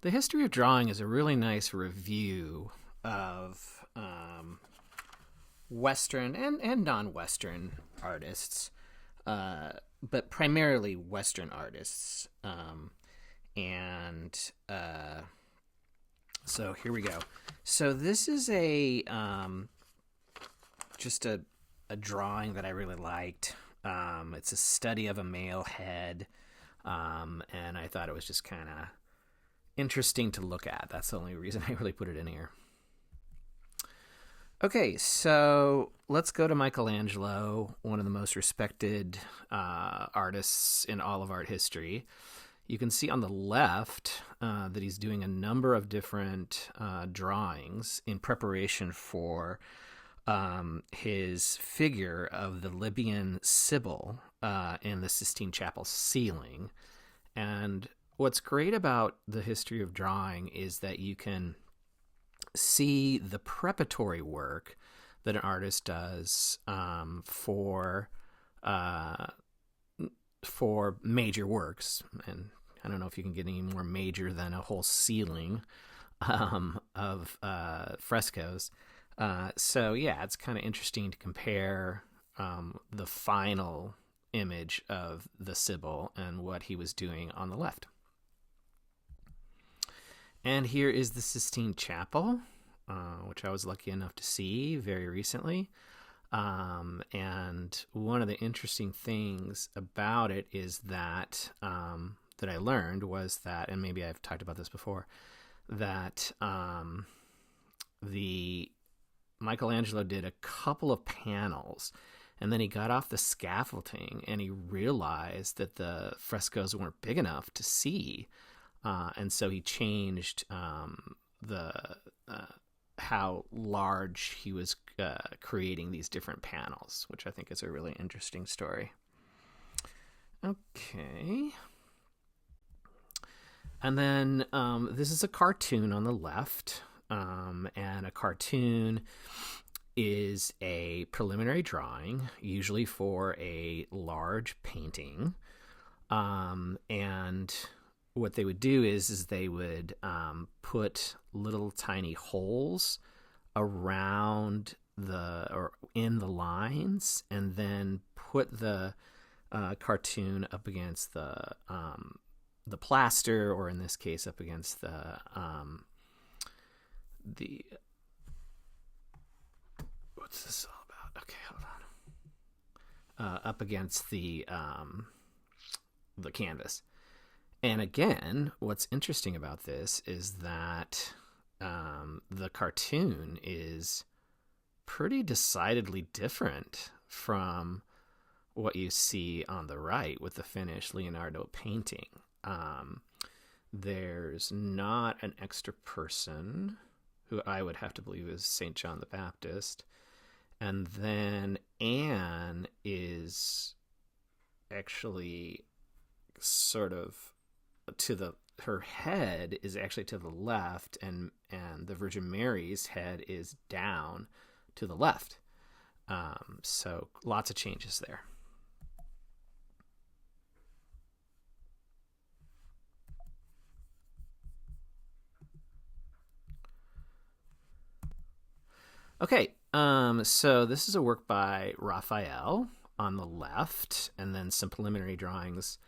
The history of drawing is a really nice review of Western and non-Western artists, but primarily Western artists. And so here we go. So this is a just a drawing that I really liked. It's a study of a male head, and I thought it was just kind of interesting to look at. That's the only reason I really put it in here. Okay, so let's go to Michelangelo, one of the most respected artists in all of art history. You can see on the left that he's doing a number of different drawings in preparation for his figure of the Libyan Sibyl in the Sistine Chapel ceiling. And what's great about the history of drawing is that you can see the preparatory work that an artist does for major works. And I don't know if you can get any more major than a whole ceiling of frescoes. So yeah, it's kind of interesting to compare the final image of the Sibyl and what he was doing on the left. And here is the Sistine Chapel, which I was lucky enough to see very recently. And one of the interesting things about it is that that I learned was that, and maybe I've talked about this before, that the Michelangelo did a couple of panels, and then he got off the scaffolding and he realized that the frescoes weren't big enough to see. And so he changed how large he was creating these different panels, which I think is a really interesting story. Okay. And then this is a cartoon on the left. And a cartoon is a preliminary drawing, usually for a large painting. And what they would do is they would put little tiny holes around or in the lines, and then put the cartoon up against the plaster, or in this case, up against the what's this all about? Okay, hold on. Up against the canvas. And again, what's interesting about this is that the cartoon is pretty decidedly different from what you see on the right with the finished Leonardo painting. There's not an extra person, who I would have to believe is St. John the Baptist. And then Anne is actually sort of her head is actually to the left, and the Virgin Mary's head is down to the left. So lots of changes there. Okay, so this is a work by Raphael on the left, and then some preliminary drawings.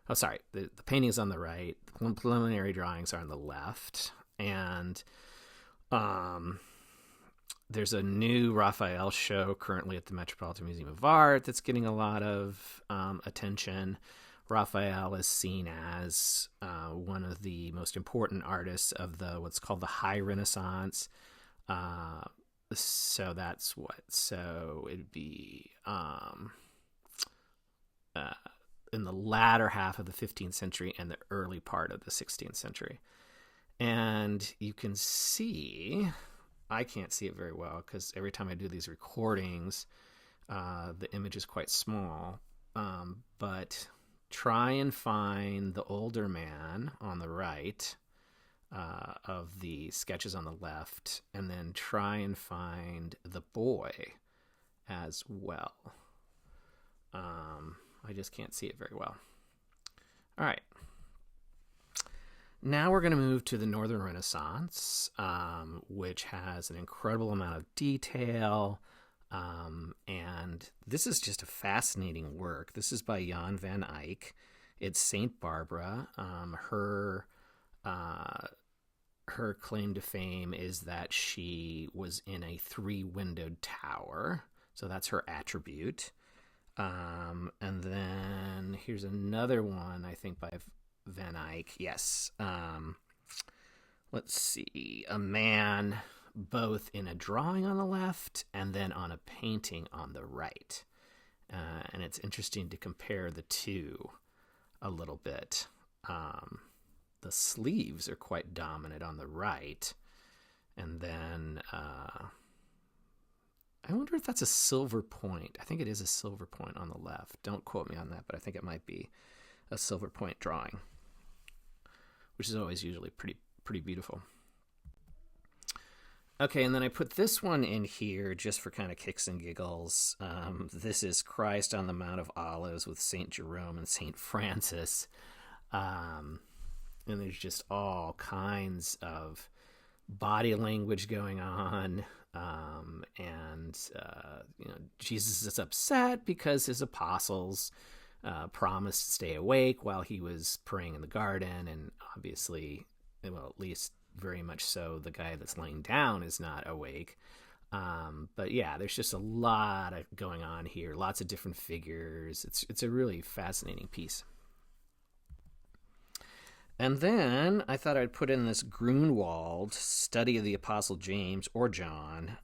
Oh, sorry, the painting is on the right. The preliminary drawings are on the left. And there's a new Raphael show currently at the Metropolitan Museum of Art that's getting a lot of attention. Raphael is seen as one of the most important artists of what's called the High Renaissance. So that's what. So it'd be in the latter half of the 15th century and the early part of the 16th century. And you can see, I can't see it very well because every time I do these recordings, the image is quite small. But try and find the older man on the right of the sketches on the left, and then try and find the boy as well. I just can't see it very well. All right. Now we're going to move to the Northern Renaissance, which has an incredible amount of detail. And this is just a fascinating work. This is by Jan van Eyck. It's Saint Barbara. Her claim to fame is that she was in a 3-windowed tower. So that's her attribute. And then here's another one, I think, by Van Eyck. Yes. Let's see. A man both in a drawing on the left and then on a painting on the right. And it's interesting to compare the two a little bit. The sleeves are quite dominant on the right. And then I wonder if that's a silver point. I think it is a silver point on the left. Don't quote me on that, but I think it might be a silver point drawing, which is always usually pretty beautiful. Okay, and then I put this one in here just for kind of kicks and giggles. This is Christ on the Mount of Olives with St. Jerome and St. Francis. And there's just all kinds of body language going on. Jesus is upset because his apostles promised to stay awake while he was praying in the garden. And obviously, well, at least very much so, the guy that's laying down is not awake. But yeah, there's just a lot of going on here. Lots of different figures. It's a really fascinating piece. And then I thought I'd put in this Grunewald study of the Apostle James or John.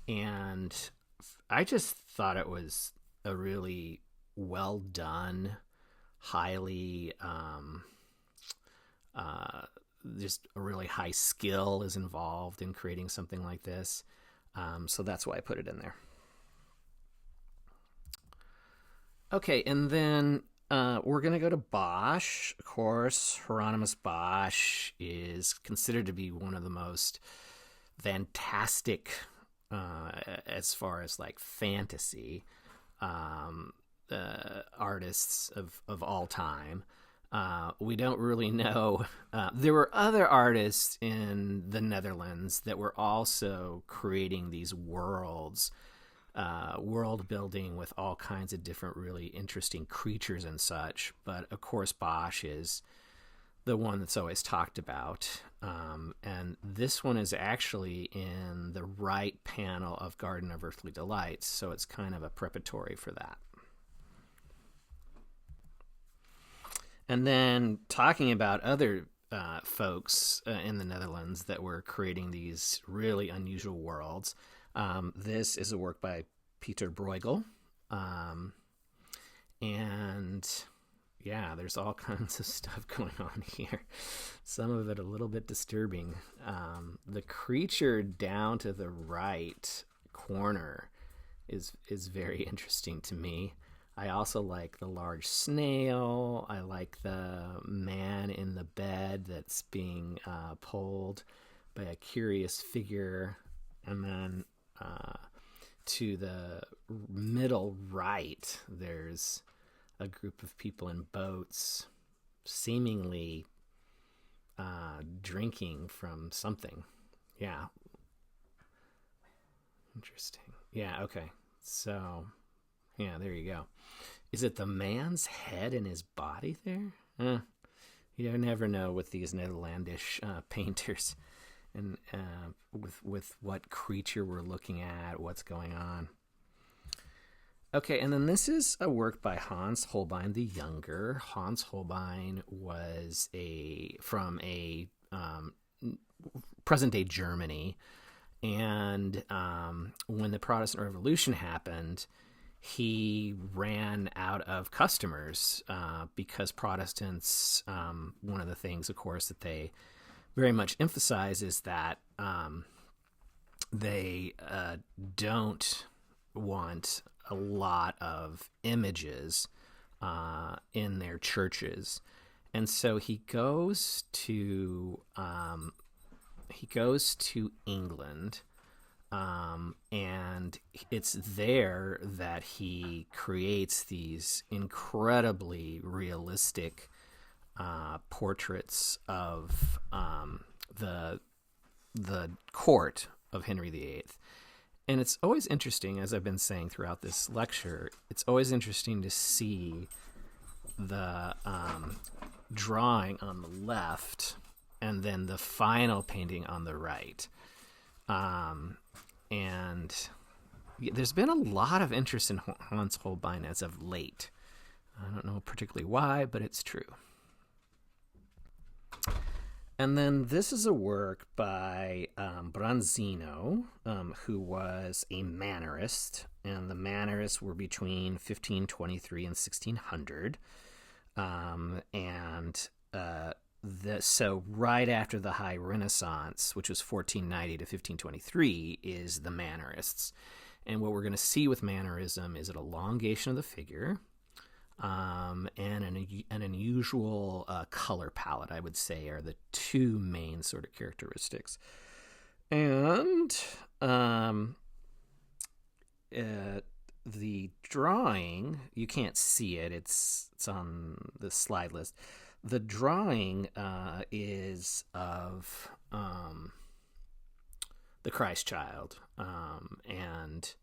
And I just thought it was a really well done, highly, just a really high skill is involved in creating something like this. So that's why I put it in there. Okay, and then we're going to go to Bosch. Of course, Hieronymus Bosch is considered to be one of the most fantastic, as far as like fantasy, artists of all time. We don't really know. There were other artists in the Netherlands that were also creating these worlds, world building with all kinds of different really interesting creatures and such. But of course, Bosch is the one that's always talked about. And this one is actually in the right panel of Garden of Earthly Delights. So it's kind of a preparatory for that. And then talking about other folks in the Netherlands that were creating these really unusual worlds, this is a work by Peter Bruegel. And yeah, there's all kinds of stuff going on here. Some of it a little bit disturbing. The creature down to the right corner is very interesting to me. I also like the large snail. I like the man in the bed that's being pulled by a curious figure. And then to the middle right, there's a group of people in boats seemingly drinking from something. Yeah. Interesting. Yeah, okay. So, yeah, there you go. Is it the man's head and his body there? You never know with these Netherlandish painters and with what creature we're looking at, what's going on. Okay, and then this is a work by Hans Holbein the Younger. Hans Holbein was from present-day Germany, and when the Protestant Revolution happened, he ran out of customers because Protestants, one of the things, of course, that they very much emphasize is that they don't want a lot of images in their churches. And so he goes to England. And it's there that he creates these incredibly realistic portraits of the court of Henry VIII. And it's always interesting, as I've been saying throughout this lecture, it's always interesting to see the drawing on the left and then the final painting on the right. And there's been a lot of interest in Hans Holbein as of late. I don't know particularly why, but it's true. And then this is a work by Bronzino, who was a Mannerist, and the Mannerists were between 1523 and 1600. So right after the High Renaissance, which was 1490 to 1523, is the Mannerists. And what we're going to see with Mannerism is an elongation of the figure, and an unusual color palette, I would say, are the two main sort of characteristics. And the drawing, you can't see it, it's on the slide list. The drawing is of the Christ child, and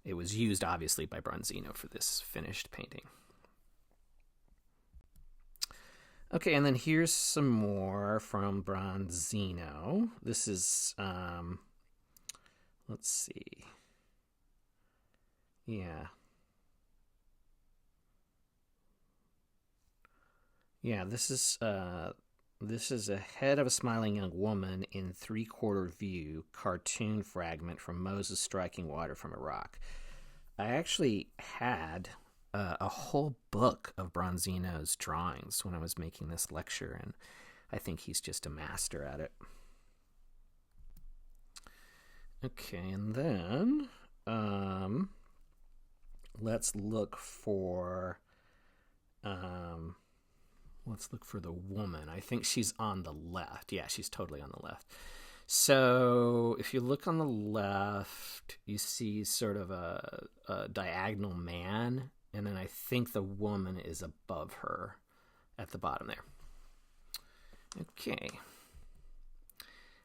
it was used obviously by Bronzino for this finished painting. Okay, and then here's some more from Bronzino. This is, let's see. Yeah. Yeah, this is a head of a smiling young woman in three-quarter view, cartoon fragment from Moses striking water from a rock. I actually had a whole book of Bronzino's drawings when I was making this lecture, and I think he's just a master at it. Okay, and then let's look for the woman. I think she's on the left. Yeah, she's totally on the left. So if you look on the left, you see sort of a diagonal man, and then I think the woman is above her at the bottom there. Okay.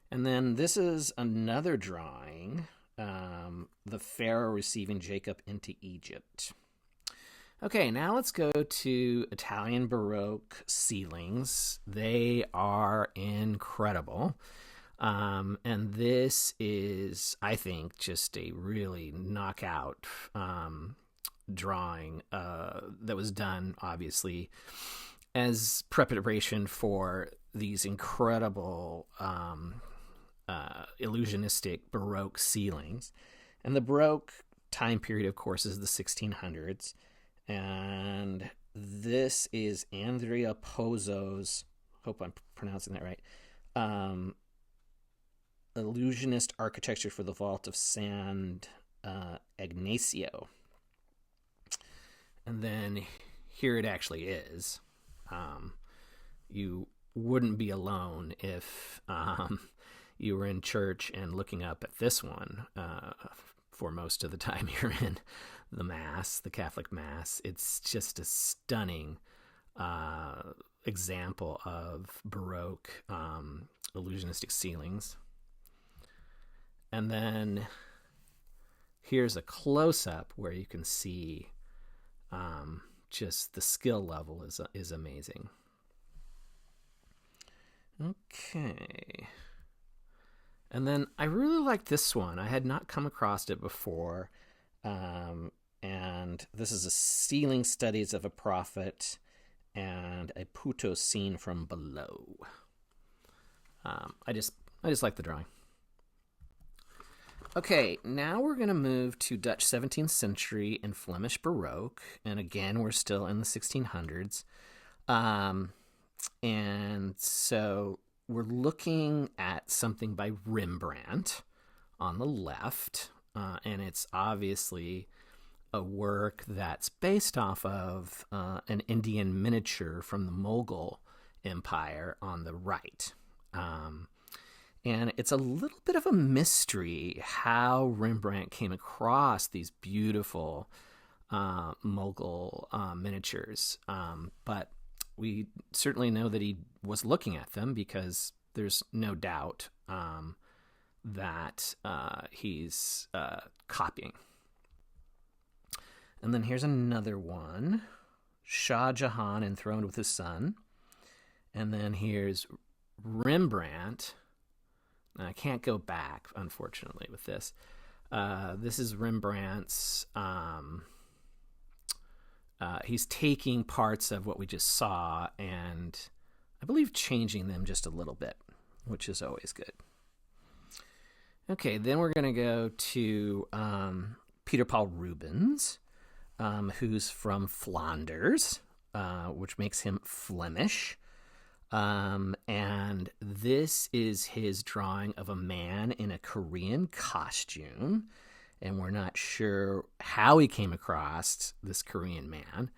And then this is another drawing, the Pharaoh receiving Jacob into Egypt. Okay, now let's go to Italian Baroque ceilings. They are incredible. And this is, I think, just a really knockout drawing that was done, obviously, as preparation for these incredible illusionistic Baroque ceilings. And the Baroque time period, of course, is the 1600s. And this is Andrea Pozzo's, hope I'm pronouncing that right, illusionist architecture for the vault of San Ignacio. And then here it actually is. You wouldn't be alone if you were in church and looking up at this one for most of the time you're in the Mass, the Catholic Mass. It's just a stunning example of Baroque illusionistic ceilings. And then here's a close-up where you can see just the skill level is amazing. Okay. And then I really like this one. I had not come across it before. And this is a ceiling studies of a prophet and a Puto scene from below. I just like the drawing. Okay, now we're going to move to Dutch 17th century and Flemish Baroque. And again, we're still in the 1600s. And so we're looking at something by Rembrandt on the left. And it's obviously a work that's based off of an Indian miniature from the Mughal Empire on the right. And it's a little bit of a mystery how Rembrandt came across these beautiful Mughal miniatures. But we certainly know that he was looking at them because there's no doubt that he's copying. And then here's another one. Shah Jahan enthroned with his son. And then here's Rembrandt. Now, I can't go back, unfortunately, with this. This is Rembrandt's... he's taking parts of what we just saw and I believe changing them just a little bit, which is always good. Okay, then we're going to go to Peter Paul Rubens, who's from Flanders, which makes him Flemish. And this is his drawing of a man in a Korean costume. And we're not sure how he came across this Korean man.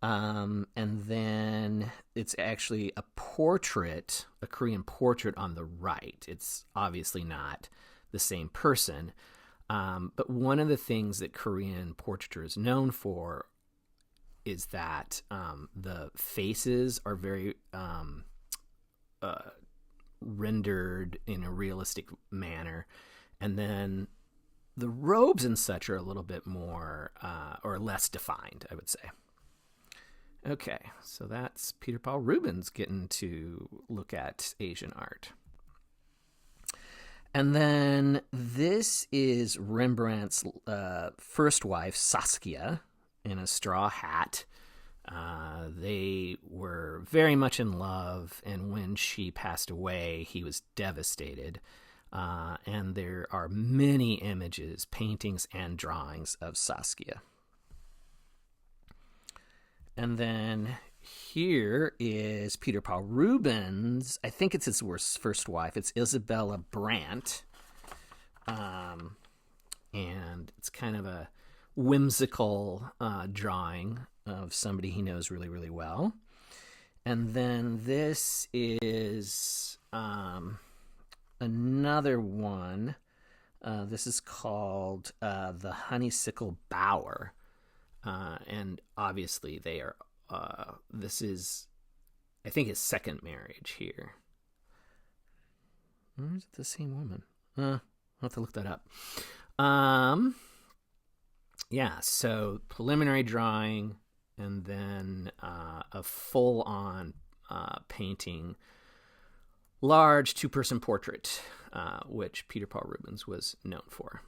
And then it's actually a portrait, a Korean portrait on the right. It's obviously not the same person. But one of the things that Korean portraiture is known for is that the faces are very rendered in a realistic manner. And then the robes and such are a little bit more or less defined, I would say. Okay, so that's Peter Paul Rubens getting to look at Asian art. And then this is Rembrandt's first wife, Saskia, in a straw hat. They were very much in love, and when she passed away, he was devastated. And there are many images, paintings, and drawings of Saskia. And then here is Peter Paul Rubens. I think it's his first wife. It's Isabella Brandt. And it's kind of a whimsical drawing of somebody he knows really, really well. And then this is another one. This is called The Honeysuckle Bower. And obviously they are, this is, I think, his second marriage here. Or is it the same woman? I'll have to look that up. Yeah, so preliminary drawing and then a full-on painting, large two-person portrait, which Peter Paul Rubens was known for.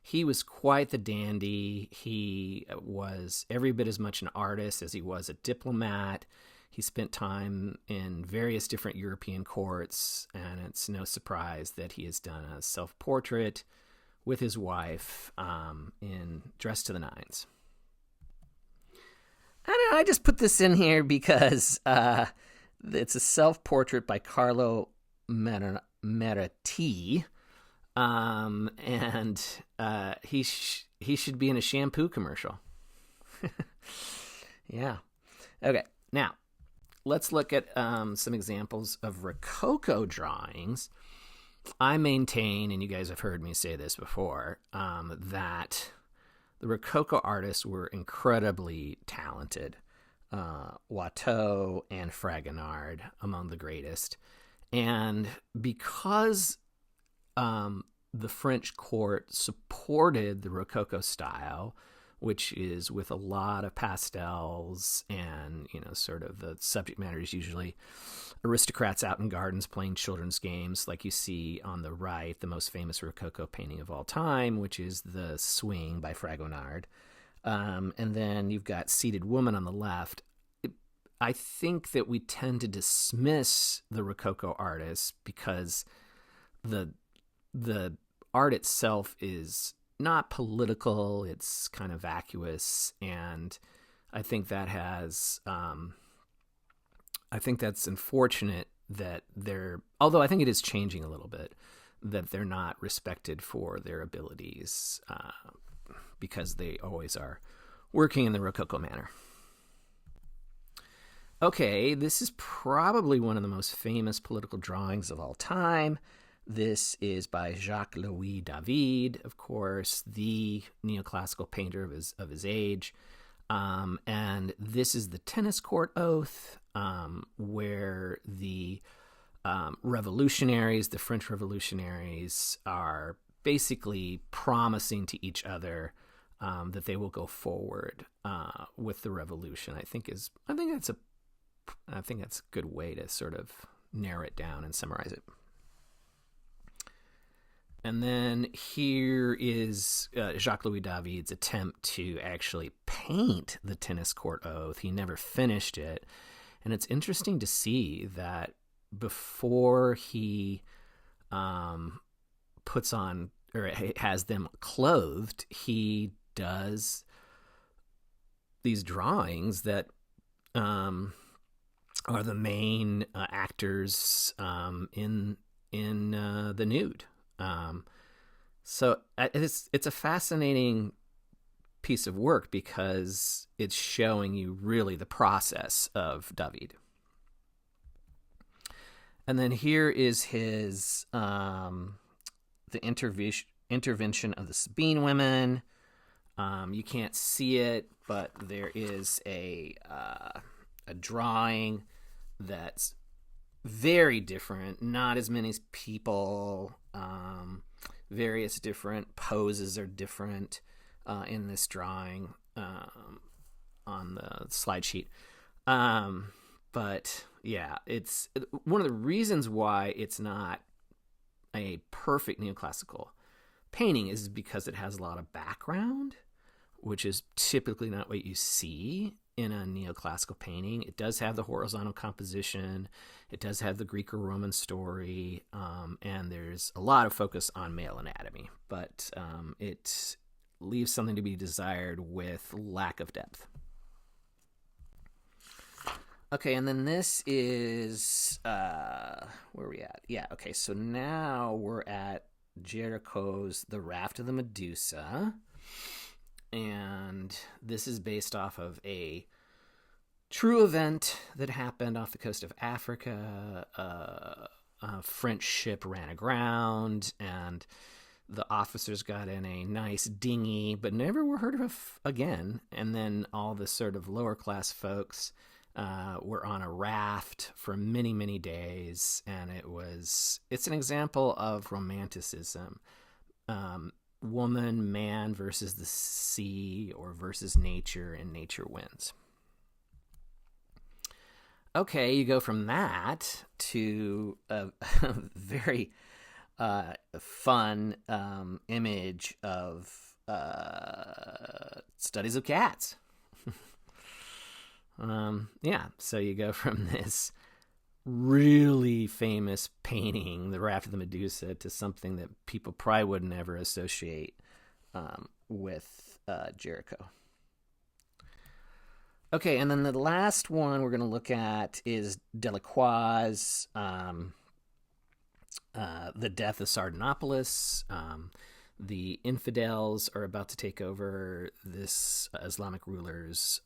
He was quite the dandy. He was every bit as much an artist as he was a diplomat. He spent time in various different European courts, and it's no surprise that he has done a self-portrait with his wife in dressed to the nines. I just put this in here because it's a self-portrait by Carlo Meratti. And he should be in a shampoo commercial. Yeah. Okay. Now, let's look at some examples of Rococo drawings. I maintain, and you guys have heard me say this before, that the Rococo artists were incredibly talented. Watteau and Fragonard among the greatest. And because the French court supported the Rococo style, which is with a lot of pastels and, sort of the subject matter is usually aristocrats out in gardens playing children's games, like you see on the right, the most famous Rococo painting of all time, which is The Swing by Fragonard. And then you've got Seated Woman on the left. I think that we tend to dismiss the Rococo artists because the art itself is not political. It's kind of vacuous, and I think that has I think that's unfortunate that they're, although I think it is changing a little bit, that they're not respected for their abilities because they always are working in the Rococo manner. Okay, this is probably one of the most famous political drawings of all time. This is by Jacques-Louis David, of course, the neoclassical painter of his age. And this is the tennis court oath, where the revolutionaries, the French revolutionaries, are basically promising to each other that they will go forward with the revolution. I think that's a good way to sort of narrow it down and summarize it. And then here is Jacques-Louis David's attempt to actually paint the tennis court oath. He never finished it. And it's interesting to see that before he puts on or has them clothed, he does these drawings that are the main actors in the nude. So it's a fascinating piece of work because it's showing you really the process of David. And then here is his the intervention of the Sabine women. You can't see it, but there is a drawing that's very different. Not as many people. Various different poses are different in this drawing on the slide sheet. But yeah, it's one of the reasons why it's not a perfect neoclassical painting is because it has a lot of background, which is typically not what you see in a neoclassical painting. It does have the horizontal composition. It does have the Greek or Roman story, and there's a lot of focus on male anatomy, but it leaves something to be desired with lack of depth. Okay, and then this is, where are we at? Yeah, okay, so now we're at Géricault's The Raft of the Medusa, and this is based off of a true event that happened off the coast of Africa. A French ship ran aground, and the officers got in a nice dinghy, but never were heard of again. And then all the sort of lower class folks were on a raft for many, many days, and it's an example of romanticism. Woman, man versus the sea or versus nature, and nature wins. Okay, you go from that to a very fun image of studies of cats. So you go from this really famous painting, The Raft of the Medusa, to something that people probably would never associate with Géricault. Okay, and then the last one we're going to look at is Delacroix's The Death of Sardanapalus. The infidels are about to take over this Islamic ruler's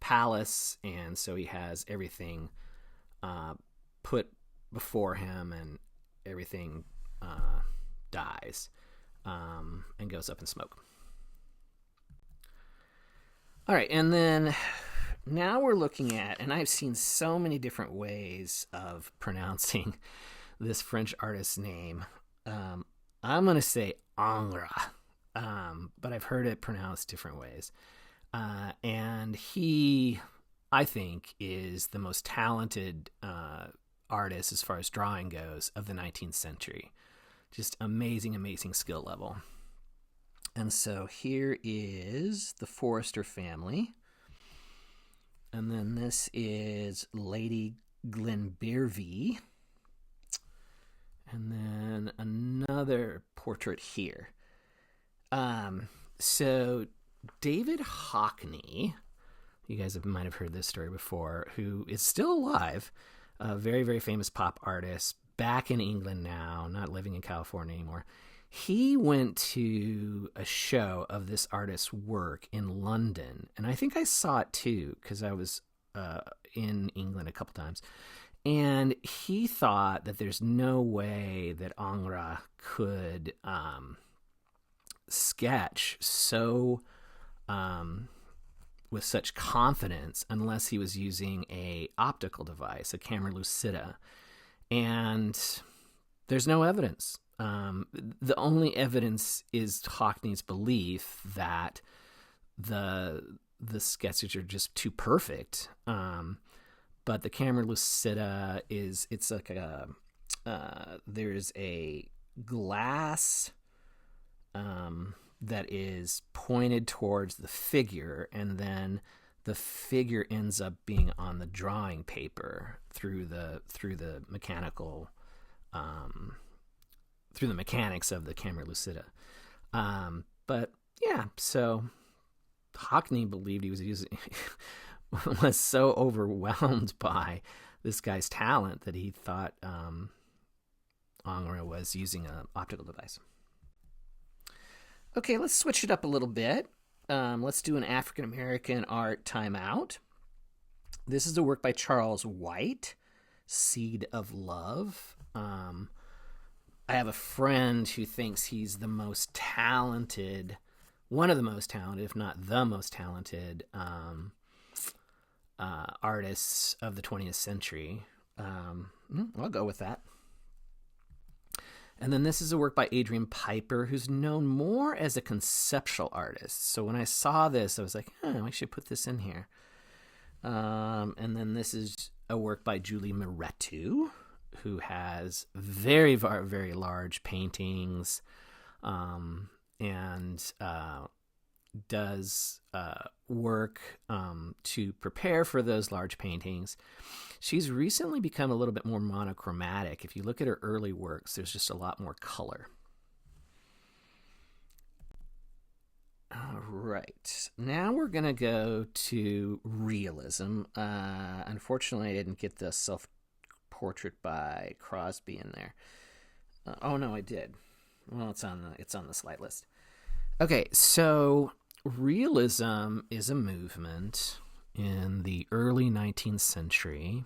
palace, and so he has everything put before him, and everything dies and goes up in smoke. All right, and then now we're looking at, and I've seen so many different ways of pronouncing this French artist's name. I'm going to say Ingres, but I've heard it pronounced different ways. And he, I think, is the most talented artist as far as drawing goes of the 19th century. Just amazing, amazing skill level. And so here is the Forrester family. And then this is Lady Glenbervie. And then another portrait here. So David Hockney, you guys might have heard this story before, who is still alive, a very, very famous pop artist, back in England now, not living in California anymore. He went to a show of this artist's work in London, and I think I saw it too because I was in England a couple times. And he thought that there's no way that Ingres could sketch so with such confidence unless he was using a optical device, a camera lucida. And there's no evidence. The only evidence is Hockney's belief that the sketches are just too perfect. But the camera lucida it's like there's a glass that is pointed towards the figure, and then the figure ends up being on the drawing paper through the mechanical through the mechanics of the camera lucida. But yeah, so Hockney believed he was using was so overwhelmed by this guy's talent that he thought Ingres was using an optical device. Okay, let's switch it up a little bit. Let's do an African American art timeout. This is a work by Charles White, Seed of Love. I have a friend who thinks he's the most talented, one of the most talented, if not the most talented artists of the 20th century. I'll go with that. And then this is a work by Adrian Piper, who's known more as a conceptual artist. So when I saw this, I was like, I should put this in here. And then this is a work by Julie Miretu, who has very, very large paintings and does work to prepare for those large paintings. She's recently become a little bit more monochromatic. If you look at her early works, there's just a lot more color. All right. Now we're going to go to realism. Unfortunately, I didn't get the self-portrait by Crosby in there. Oh, no, I did. Well, it's on the slide list. Okay, so realism is a movement in the early 19th century,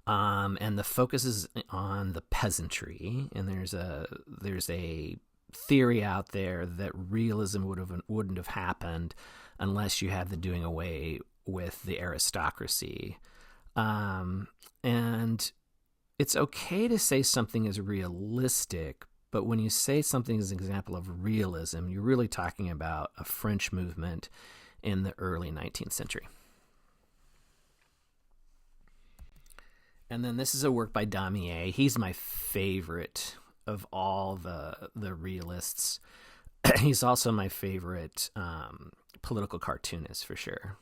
and the focus is on the peasantry. And there's a theory out there that realism wouldn't have happened unless you had the doing away with the aristocracy. And it's okay to say something is realistic, but when you say something is an example of realism, you're really talking about a French movement in the early 19th century. And then this is a work by Damier. He's my favorite of all the realists. He's also my favorite political cartoonist for sure.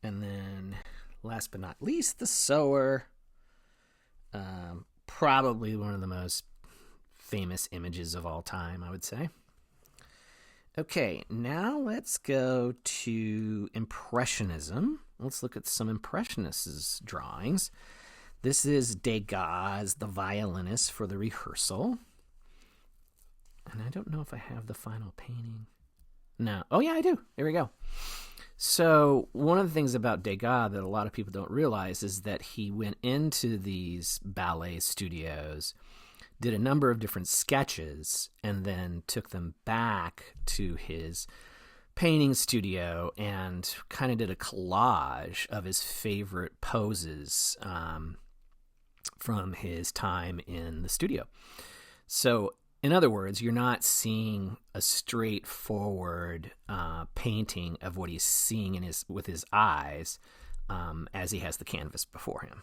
And then last but not least, The Sower. Probably one of the most famous images of all time, I would say. Okay, now let's go to Impressionism. Let's look at some Impressionists' drawings. This is Degas' The Violinist for the Rehearsal. And I don't know if I have the final painting. No. Oh, yeah, I do. There we go. So one of the things about Degas that a lot of people don't realize is that he went into these ballet studios, did a number of different sketches, and then took them back to his painting studio and kind of did a collage of his favorite poses from his time in the studio. So in other words, you're not seeing a straightforward painting of what he's seeing with his eyes as he has the canvas before him.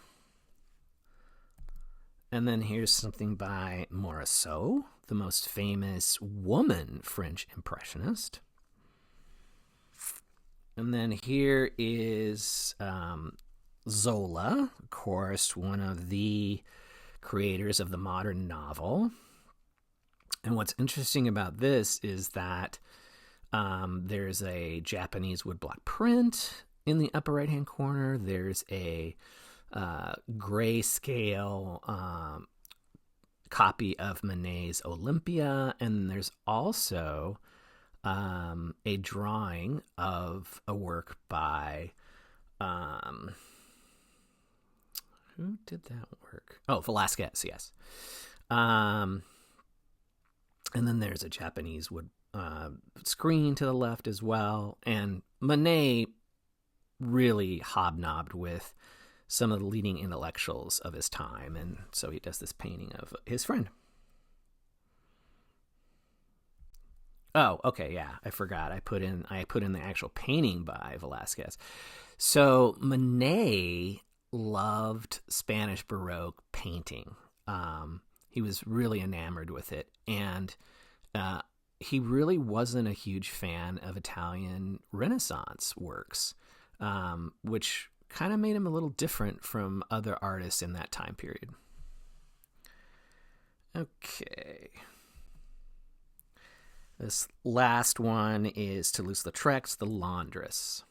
And then here's something by Morisot, the most famous woman French impressionist. And then here is Zola, of course, one of the creators of the modern novel. And what's interesting about this is that there's a Japanese woodblock print in the upper right-hand corner. There's a grayscale copy of Manet's Olympia, and there's also a drawing of a work by who did that work? Oh, Velázquez, yes. And then there's a Japanese screen to the left as well. And Monet really hobnobbed with some of the leading intellectuals of his time, and so he does this painting of his friend. Oh, okay, yeah, I forgot. I put in the actual painting by Velázquez. So Monet loved Spanish Baroque painting. He was really enamored with it, and he really wasn't a huge fan of Italian Renaissance works, which kind of made him a little different from other artists in that time period. Okay. This last one is Toulouse-Lautrec's The Laundress.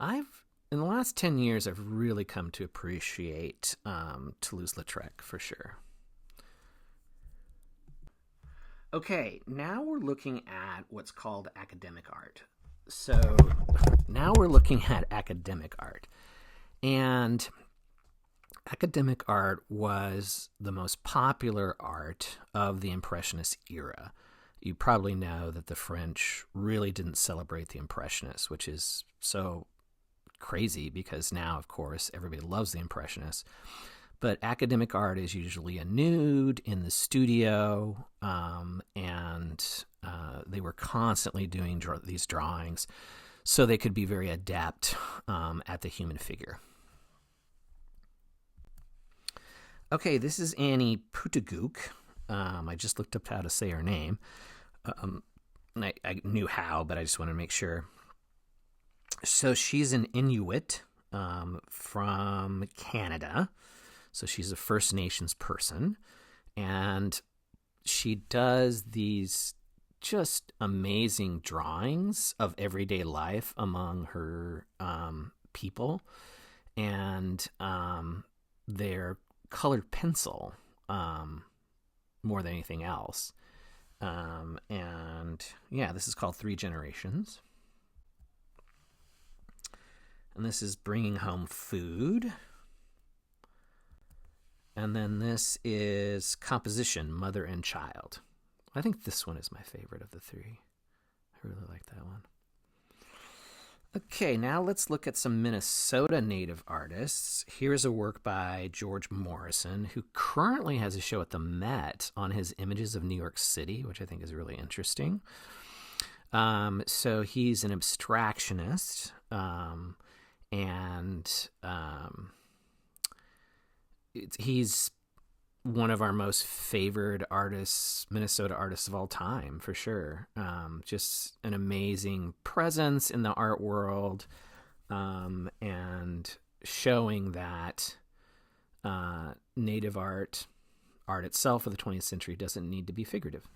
In the last 10 years, I've really come to appreciate Toulouse-Lautrec for sure. Okay, now we're looking at what's called academic art. So now we're looking at academic art. And academic art was the most popular art of the Impressionist era. You probably know that the French really didn't celebrate the Impressionists, which is so crazy because now, of course, everybody loves the Impressionists. But academic art is usually a nude in the studio, and they were constantly doing these drawings so they could be very adept at the human figure. Okay, this is Annie Putagook. I just looked up how to say her name. I knew how, but I just wanted to make sure. So she's an Inuit from Canada. So she's a First Nations person. And she does these just amazing drawings of everyday life among her people. And they're colored pencil more than anything else. And yeah, this is called Three Generations. And this is Bringing Home Food. And then this is Composition, Mother and Child. I think this one is my favorite of the three. I really like that one. Okay, now let's look at some Minnesota native artists. Here's a work by George Morrison, who currently has a show at the Met on his images of New York City, which I think is really interesting. So he's an abstractionist, and he's one of our most favored artists, Minnesota artists of all time, for sure. Just an amazing presence in the art world, and showing that native art itself of the 20th century doesn't need to be figurative.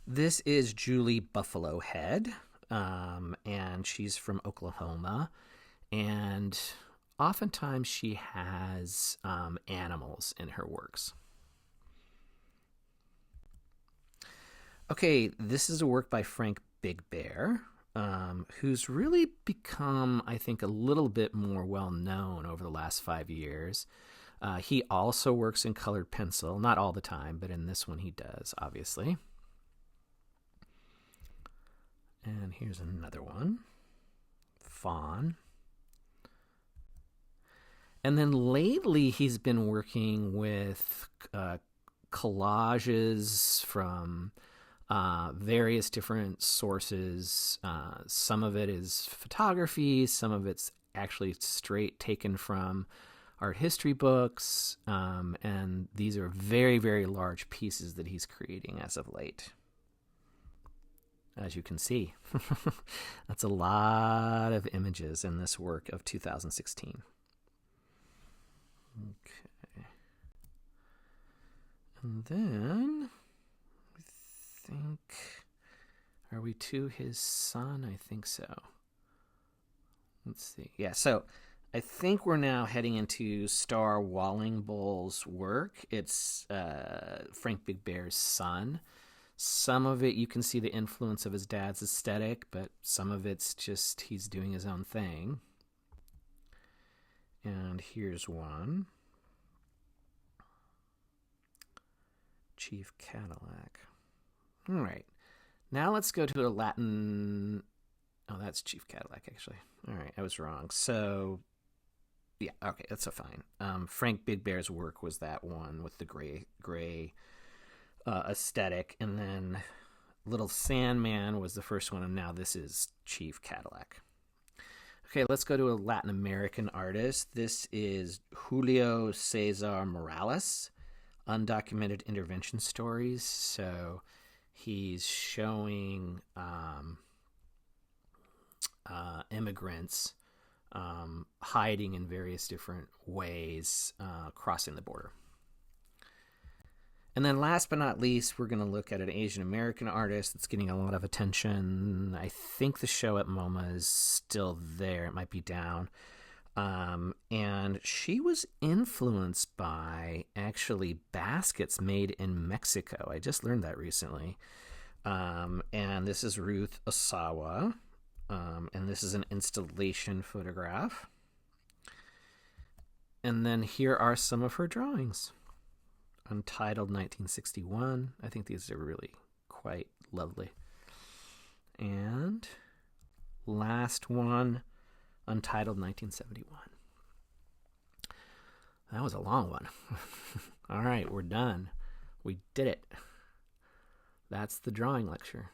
This is Julie Buffalo Head, and she's from Oklahoma, and oftentimes she has animals in her works. Okay, this is a work by Frank Big Bear, who's really become, I think, a little bit more well-known over the last 5 years. He also works in colored pencil, not all the time, but in this one he does, obviously. And here's another one, Fawn. And then lately he's been working with collages from various different sources. Some of it is photography, some of it's actually straight taken from art history books, and these are very, very large pieces that he's creating as of late. As you can see, that's a lot of images in this work of 2016. Okay. And then, I think, are we to his son? I think so. Let's see. Yeah, so I think we're now heading into Star Wallingbull's work. It's Frank Big Bear's son. Some of it, you can see the influence of his dad's aesthetic, but some of it's just he's doing his own thing. And here's one. Chief Cadillac. All right. Now let's go to a Latin. Oh, that's Chief Cadillac, actually. All right, I was wrong. So, yeah, okay, that's a fine. Frank Big Bear's work was that one with the gray aesthetic, and then Little Sandman was the first one, and now this is Chief Cadillac. Okay, let's go to a Latin American artist. This is Julio Cesar Morales, Undocumented Intervention Stories. So he's showing immigrants hiding in various different ways crossing the border. And then last but not least, we're going to look at an Asian American artist that's getting a lot of attention. I think the show at MoMA is still there. It might be down. And she was influenced by, actually, baskets made in Mexico. I just learned that recently. And this is Ruth Osawa. And this is an installation photograph. And then here are some of her drawings. Untitled 1961. I think these are really quite lovely. And last one, Untitled 1971. That was a long one. All right, we're done. We did it. That's the drawing lecture.